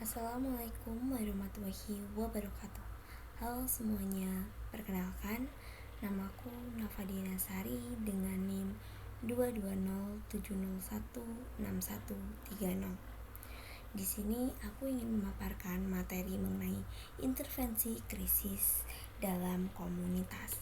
Assalamualaikum warahmatullahi wabarakatuh. Halo semuanya, perkenalkan namaku Nafadina Sari dengan NIM 22070163130. Di sini aku ingin memaparkan materi mengenai intervensi krisis dalam komunitas.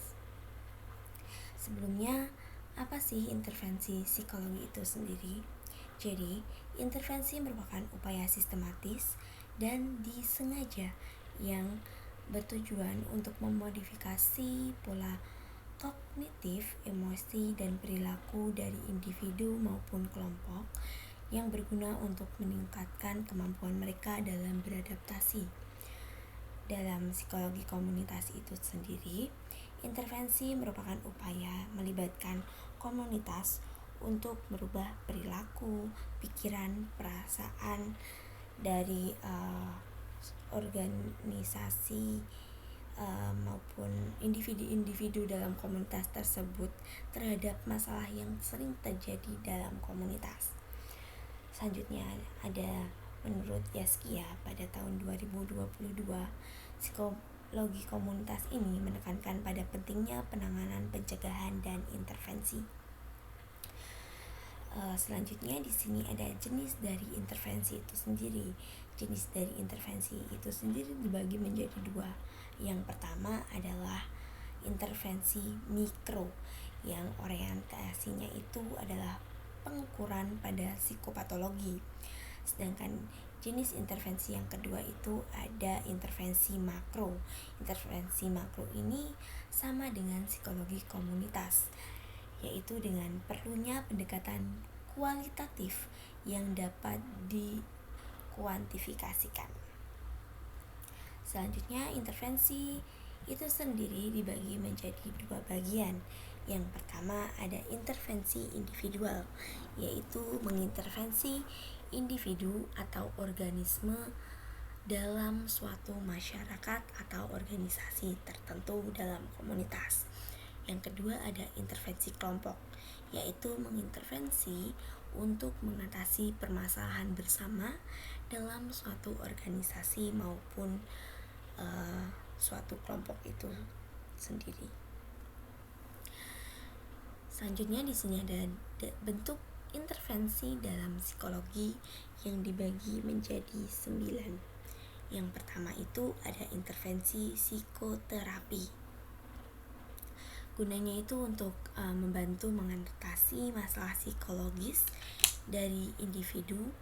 Sebelumnya, apa sih intervensi psikologi itu sendiri? Jadi, intervensi merupakan upaya sistematis dan disengaja yang bertujuan untuk memodifikasi pola kognitif, emosi, dan perilaku dari individu maupun kelompok yang berguna untuk meningkatkan kemampuan mereka dalam beradaptasi. Dalam psikologi komunitas itu sendiri, intervensi merupakan upaya melibatkan komunitas untuk merubah perilaku, pikiran, perasaan dari organisasi maupun individu-individu dalam komunitas tersebut terhadap masalah yang sering terjadi dalam komunitas. Selanjutnya ada menurut Yaskia pada tahun 2022, psikologi komunitas ini menekankan pada pentingnya penanganan, pencegahan, dan intervensi. Selanjutnya di sini ada jenis dari intervensi itu sendiri. Jenis dari intervensi itu sendiri dibagi menjadi dua. Yang pertama adalah intervensi mikro, yang orientasinya itu adalah pengukuran pada psikopatologi. Sedangkan jenis intervensi yang kedua itu ada intervensi makro. Intervensi makro ini sama dengan psikologi komunitas, yaitu dengan perlunya pendekatan kualitatif yang dapat dikuantifikasikan. Selanjutnya, intervensi itu sendiri dibagi menjadi dua bagian. Yang pertama ada intervensi individual, yaitu mengintervensi individu atau organisme dalam suatu masyarakat atau organisasi tertentu dalam komunitas. Yang kedua ada intervensi kelompok, yaitu mengintervensi untuk mengatasi permasalahan bersama dalam suatu organisasi maupun suatu kelompok itu sendiri. Selanjutnya di sini ada bentuk intervensi dalam psikologi yang dibagi menjadi 9. Yang pertama itu ada intervensi psikoterapi. Gunanya itu untuk membantu mengatasi masalah psikologis dari individu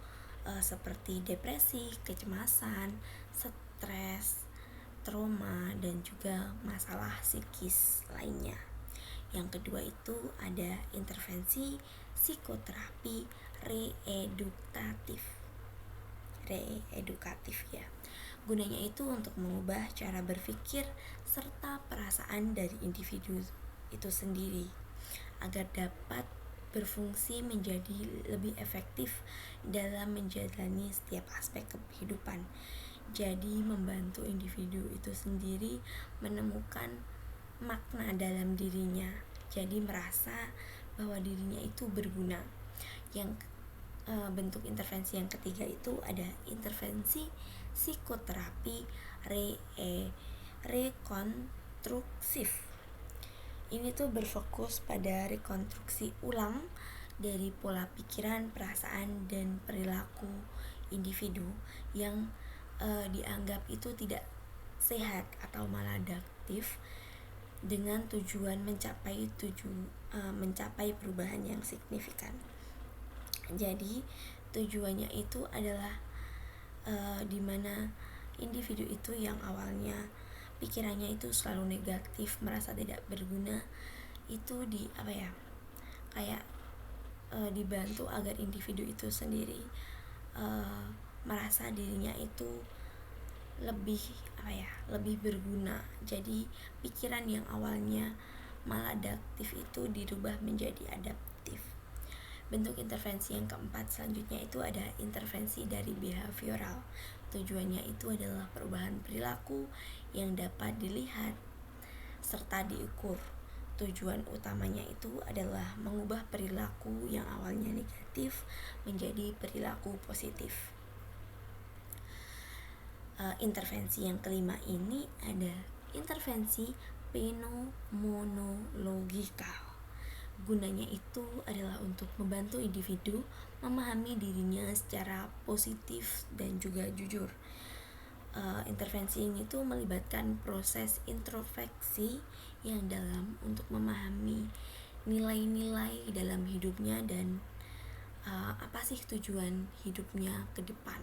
seperti depresi, kecemasan, stres, trauma, dan juga masalah psikis lainnya. Yang kedua itu ada intervensi psikoterapi reedukatif ya. Gunanya itu untuk mengubah cara berpikir serta perasaan dari individu itu sendiri agar dapat berfungsi menjadi lebih efektif dalam menjalani setiap aspek kehidupan. Jadi membantu individu itu sendiri menemukan makna dalam dirinya. Jadi merasa bahwa dirinya itu berguna. Yang bentuk intervensi yang ketiga itu ada intervensi psikoterapi rekonstruksif. Ini tuh berfokus pada rekonstruksi ulang dari pola pikiran, perasaan, dan perilaku individu yang dianggap itu tidak sehat atau maladaptif dengan tujuan mencapai perubahan yang signifikan. Jadi tujuannya itu adalah dimana individu itu yang awalnya pikirannya itu selalu negatif, merasa tidak berguna, itu dibantu agar individu itu sendiri merasa dirinya itu lebih berguna. Jadi pikiran yang awalnya maladaptif itu dirubah menjadi adaptif. Bentuk intervensi yang keempat selanjutnya itu ada intervensi dari behavioral. Tujuannya itu adalah perubahan perilaku yang dapat dilihat serta diukur. Tujuan utamanya itu adalah mengubah perilaku yang awalnya negatif menjadi perilaku positif. intervensi yang kelima ini ada intervensi phenomenologikal. Gunanya itu adalah untuk membantu individu memahami dirinya secara positif dan juga jujur. Intervensi ini tuh melibatkan proses introspeksi yang dalam untuk memahami nilai-nilai dalam hidupnya dan apa sih tujuan hidupnya ke depan.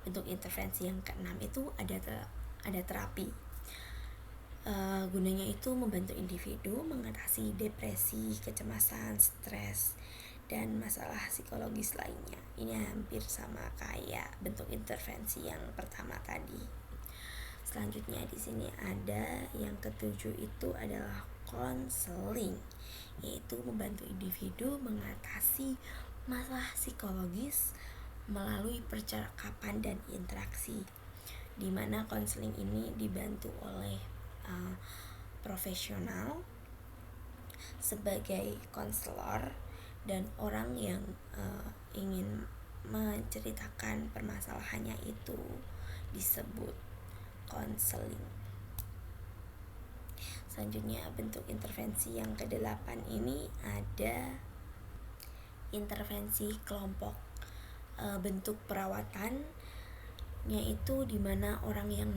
Bentuk intervensi yang keenam itu ada terapi. Gunanya itu membantu individu mengatasi depresi, kecemasan, stres, dan masalah psikologis lainnya. Ini hampir sama kayak bentuk intervensi yang pertama tadi. Selanjutnya di sini ada yang ketujuh itu adalah konseling, yaitu membantu individu mengatasi masalah psikologis melalui percakapan dan interaksi, di mana konseling ini dibantu oleh profesional sebagai konselor dan orang yang ingin menceritakan permasalahannya itu disebut konseling. Selanjutnya bentuk intervensi yang ke-8 ini ada intervensi kelompok. Bentuk perawatannya itu dimana orang yang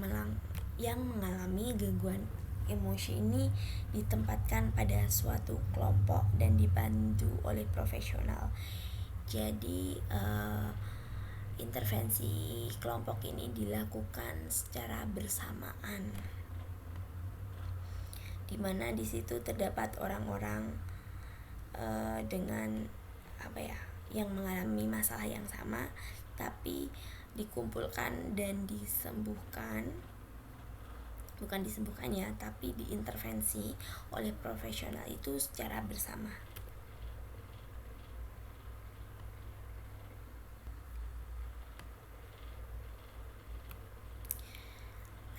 mengalami gangguan emosi ini ditempatkan pada suatu kelompok dan dibantu oleh profesional. Jadi intervensi kelompok ini dilakukan secara bersamaan, di mana di situ terdapat orang-orang dengan yang mengalami masalah yang sama, tapi dikumpulkan dan tapi diintervensi oleh profesional itu secara bersama.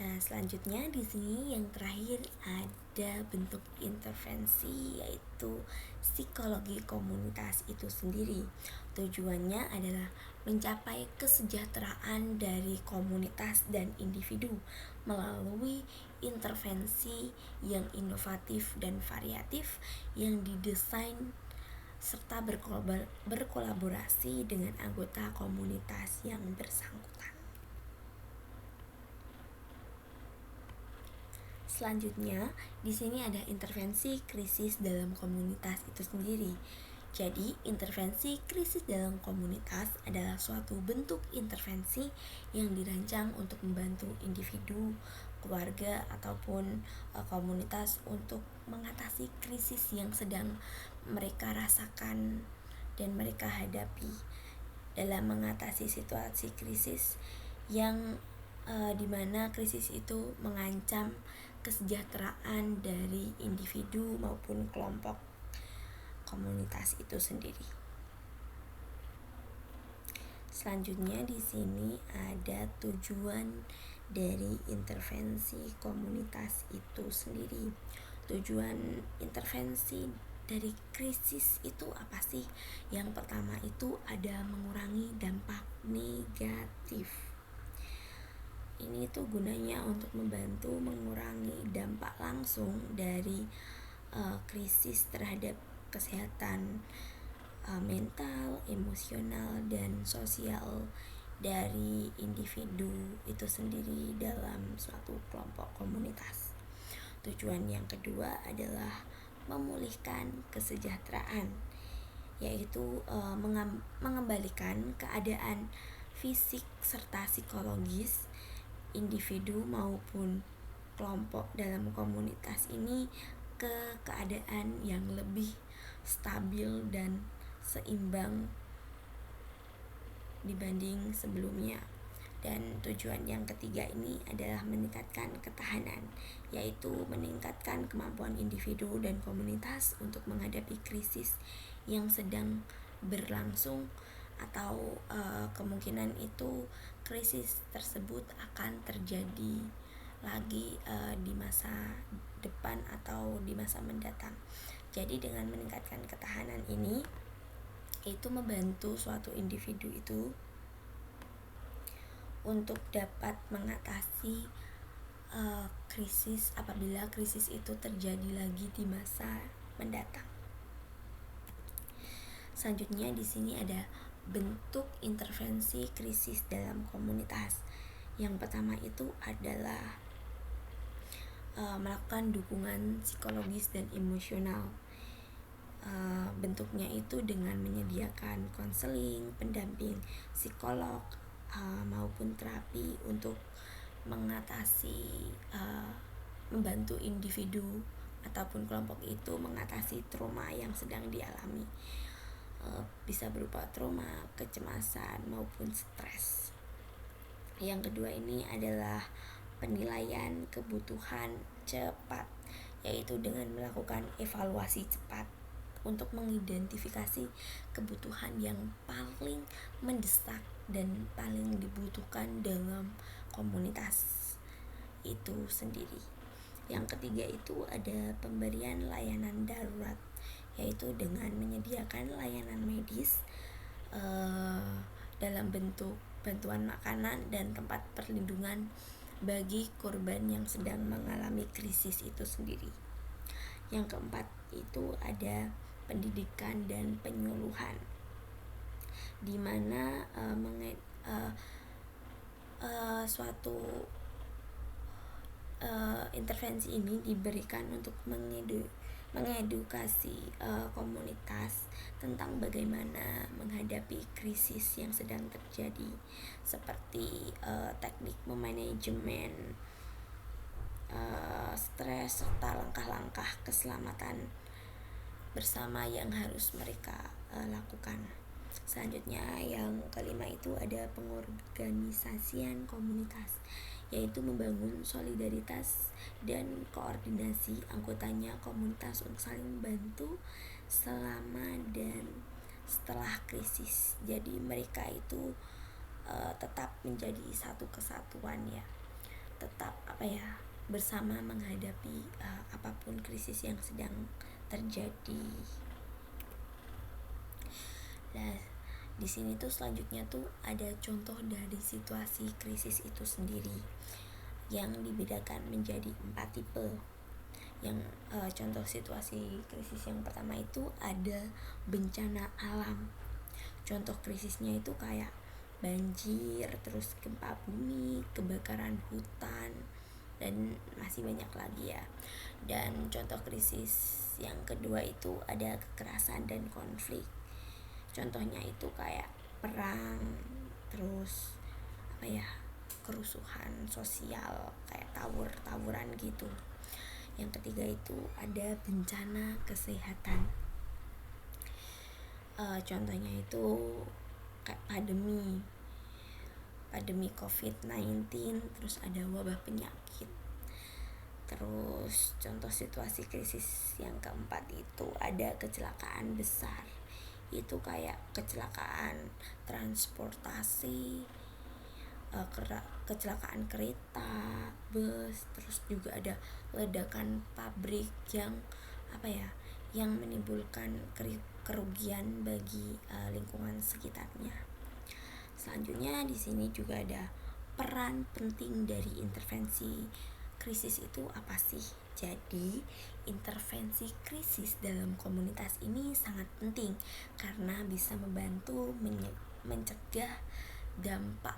Nah, selanjutnya di sini yang terakhir ada bentuk intervensi, yaitu psikologi komunitas itu sendiri. Tujuannya adalah mencapai kesejahteraan dari komunitas dan individu melalui intervensi yang inovatif dan variatif yang didesain serta berkolaborasi dengan anggota komunitas yang bersangkutan. Selanjutnya, di sini ada intervensi krisis dalam komunitas itu sendiri. Jadi, intervensi krisis dalam komunitas adalah suatu bentuk intervensi yang dirancang untuk membantu individu, keluarga, ataupun komunitas untuk mengatasi krisis yang sedang mereka rasakan dan mereka hadapi. Dalam mengatasi situasi krisis yang dimana krisis itu mengancam kesejahteraan dari individu maupun kelompok komunitas itu sendiri. Selanjutnya di sini ada tujuan dari intervensi komunitas itu sendiri. Tujuan intervensi dari krisis itu apa sih? Yang pertama itu ada mengurangi dampak negatif. Ini tuh gunanya untuk membantu mengurangi dampak langsung dari krisis terhadap kesehatan mental, emosional, dan sosial dari individu itu sendiri dalam suatu kelompok komunitas. Tujuan yang kedua adalah memulihkan kesejahteraan, yaitu mengembalikan keadaan fisik serta psikologis individu maupun kelompok dalam komunitas ini ke keadaan yang lebih stabil dan seimbang dibanding sebelumnya. Dan tujuan yang ketiga ini adalah meningkatkan ketahanan, yaitu meningkatkan kemampuan individu dan komunitas untuk menghadapi krisis yang sedang berlangsung atau kemungkinan itu krisis tersebut akan terjadi lagi di masa depan atau di masa mendatang. Jadi dengan meningkatkan ketahanan ini itu membantu suatu individu itu untuk dapat mengatasi krisis apabila krisis itu terjadi lagi di masa mendatang. Selanjutnya di sini ada bentuk intervensi krisis dalam komunitas. Yang pertama itu adalah melakukan dukungan psikologis dan emosional. Bentuknya itu dengan menyediakan konseling, pendamping psikolog, maupun terapi untuk mengatasi membantu individu ataupun kelompok itu mengatasi trauma yang sedang dialami. Bisa berupa trauma, kecemasan maupun stres. Yang kedua ini adalah penilaian kebutuhan cepat, yaitu dengan melakukan evaluasi cepat untuk mengidentifikasi kebutuhan yang paling mendesak dan paling dibutuhkan dalam komunitas itu sendiri. Yang ketiga itu ada pemberian layanan darurat, yaitu dengan menyediakan layanan medis dalam bentuk bantuan makanan dan tempat perlindungan bagi korban yang sedang mengalami krisis itu sendiri. Yang keempat itu ada pendidikan dan penyuluhan, di mana suatu intervensi ini diberikan untuk mengedukasi komunitas tentang bagaimana menghadapi krisis yang sedang terjadi, seperti teknik memanajemen stres serta langkah-langkah keselamatan bersama yang harus mereka lakukan. Selanjutnya yang kelima itu ada pengorganisasian komunitas, yaitu membangun solidaritas dan koordinasi anggotanya komunitas untuk saling membantu selama dan setelah krisis. Jadi mereka itu tetap menjadi satu kesatuan ya, tetap bersama menghadapi apapun krisis yang sedang terjadi. Nah, di sini tuh selanjutnya tuh ada contoh dari situasi krisis itu sendiri yang dibedakan menjadi 4 tipe. Yang contoh situasi krisis yang pertama itu ada bencana alam. Contoh krisisnya itu kayak banjir, terus gempa bumi, kebakaran hutan, dan masih banyak lagi ya. Dan contoh krisis yang kedua itu ada kekerasan dan konflik. Contohnya itu kayak perang, terus kerusuhan sosial kayak tawuran gitu. Yang ketiga itu ada bencana kesehatan. Contohnya itu kayak pandemi COVID-19, terus ada wabah penyakit. Terus contoh situasi krisis yang keempat itu ada kecelakaan besar. Itu kayak kecelakaan transportasi, kecelakaan kereta, bus, terus juga ada ledakan pabrik yang yang menimbulkan kerugian bagi lingkungan sekitarnya. Selanjutnya di sini juga ada peran penting dari intervensi krisis itu apa sih? Jadi intervensi krisis dalam komunitas ini sangat penting karena bisa membantu mencegah dampak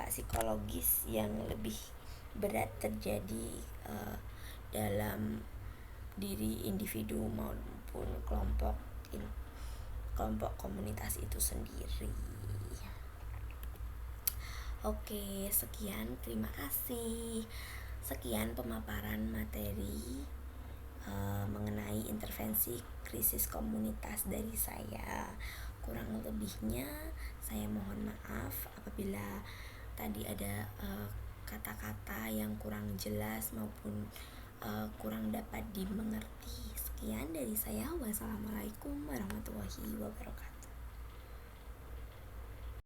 psikologis yang lebih berat terjadi dalam diri individu maupun kelompok komunitas itu sendiri. Oke, sekian, terima kasih. Sekian pemaparan materi mengenai intervensi krisis komunitas dari saya. Kurang lebihnya saya mohon maaf apabila tadi ada kata-kata yang kurang jelas maupun kurang dapat dimengerti. Sekian dari saya. Wassalamualaikum warahmatullahi wabarakatuh.